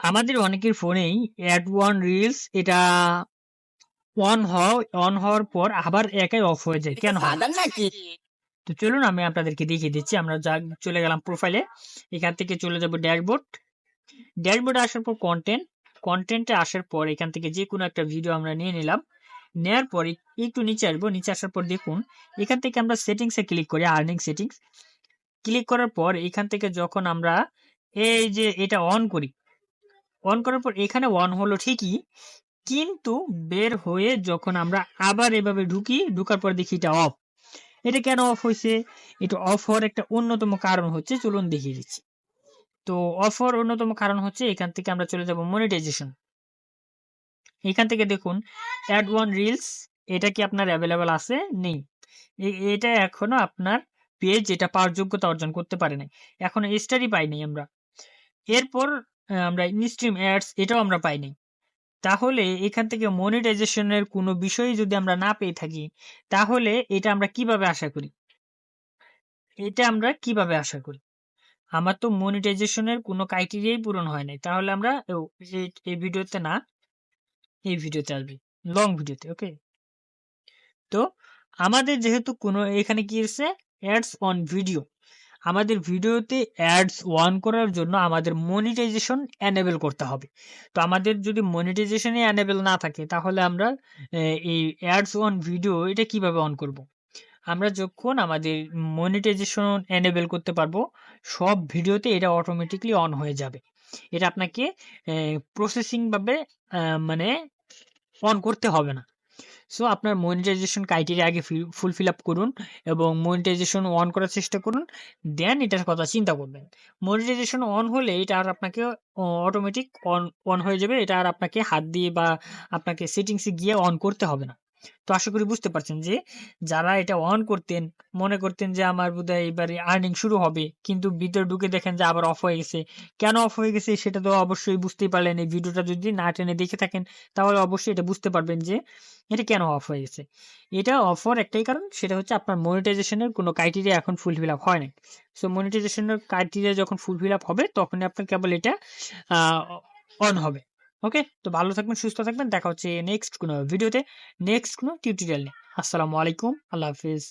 আমাদের অনেকের ফোনেই অ্যাড ওয়ান রিলস এটা অন হওয়ার পর আবার একাই অফ হয়ে যায়। কেন হয়? তো চলুন আমি আপনাদেরকে দেখিয়ে দিচ্ছি। আমরা চলে গেলাম প্রোফাইলে। এখান থেকে চলে যাব ড্যাশবোর্ড। ড্যাশবোর্ডে আসার পর কন্টেন্টে আসার পর এখান থেকে যে কোনো একটা ভিডিও আমরা নিয়ে নিলাম। নেয়ার পরে একটু নিচে আসবো। নিচে আসার পর দেখুন এখান থেকে আমরা সেটিংসে ক্লিক করি, আর্নিং সেটিংস। ক্লিক করার পর এখান থেকে যখন আমরা এই যে এটা অন করি, অন করার পর এখানে অন হলো ঠিকই, কিন্তু বের হয়ে যখন আমরা আবার এভাবে ঢুকার পর দেখি এটা অফ। এটা কেন অফ হয়েছে? এটা অফ হওয়ার একটা অন্যতম কারণ হচ্ছে, চলুন দেখিয়ে দিচ্ছি। তো অফ হওয়ার অন্যতম কারণ হচ্ছে এখান থেকে আমরা চলে যাব মনিটাইজেশন। এখান থেকে দেখুন অ্যাড ওয়ান রিলস, এটা কি আপনার অ্যাভেলেবেল আছে? নেই। এটা এখনো আপনার পেজ এটা পাওয়ার যোগ্যতা অর্জন করতে পারে নাই, এখনো স্টারই পাইনি আমরা। এরপর আমরা ইনস্ট্রিম অ্যাডস এটাও আমরা পাইনি। তাহলে এখান থেকে মনিটাইজেশনের কোনো বিষয়ই যদি আমরা না পেয়ে থাকি, তাহলে এটা আমরা কিভাবে আশা করি? আমার তো মনিটাইজেশনের কোনো ক্রাইটেরিয়াই পূরণ হয় নাই। তাহলে আমরা এই ভিডিওতে না, এই ভিডিওতে আসবে, লং ভিডিওতে। ওকে, তো আমাদের যেহেতু কোনো এখানে কি এসেছে অ্যাডস অন ভিডিও, আমাদের ভিডিওতে অ্যাডস অন করার জন্য আমাদের মনিটাইজেশন এনেবল করতে হবে। তো আমাদের যদি মনিটাইজেশনই এনেবল না থাকে, তাহলে আমরা এই অ্যাডস অন ভিডিও এটা কিভাবে অন করব? আমরা যখন আমাদের মনিটাইজেশন এনেবল করতে পারবো, সব ভিডিওতে এটা অটোমেটিকলি অন হয়ে যাবে। এটা আপনাকে প্রসেসিং ভাবে মানে অন করতে হবে না। সো আপনার মনিটাইজেশন ক্রাইটেরিয়া আগে ফুলফিল আপ করুন এবং মনিটাইজেশন অন করার চেষ্টা করুন, দেন এটার কথা চিন্তা করবেন। মনিটাইজেশন অন হলে এটা আর আপনাকে অটোমেটিক অন অন হয়ে যাবে। এটা আর আপনাকে হাত দিয়ে বা আপনাকে সেটিংসে গিয়ে অন করতে হবে না। তো আশা করি বুঝতে পারছেন যে যারা এটা অন করতেন, মনে করতেন যে আমার বোধহয় এবারে আর্নিং শুরু হবে, কিন্তু ভিতরে ঢুকে দেখেন যে আবার অফ হয়ে গেছে। কেন অফ হয়ে গেছে সেটা তো অবশ্যই বুঝতেই পারলেন। এই ভিডিওটা যদি না টেনে দেখে থাকেন, তাহলে অবশ্যই এটা বুঝতে পারবেন যে এটা কেন অফ হয়ে গেছে। এটা অফ হওয়ার একটাই কারণ, সেটা হচ্ছে আপনার মনিটাইজেশনের কোনো ক্রাইটেরিয়া এখন ফুলফিল আপ হয় নাই। সো মনিটাইজেশনের ক্রাইটেরিয়া যখন ফুলফিল আপ হবে, তখনই আপনার কেবল এটা অন হবে। ওকে, তো ভালো থাকবেন, সুস্থ থাকবেন। দেখা হচ্ছে নেক্সট কোনো ভিডিওতে, নেক্সট কোনো টিউটোরিয়াল নিয়ে। আসসালামু আলাইকুম, আল্লাহ হাফিজ।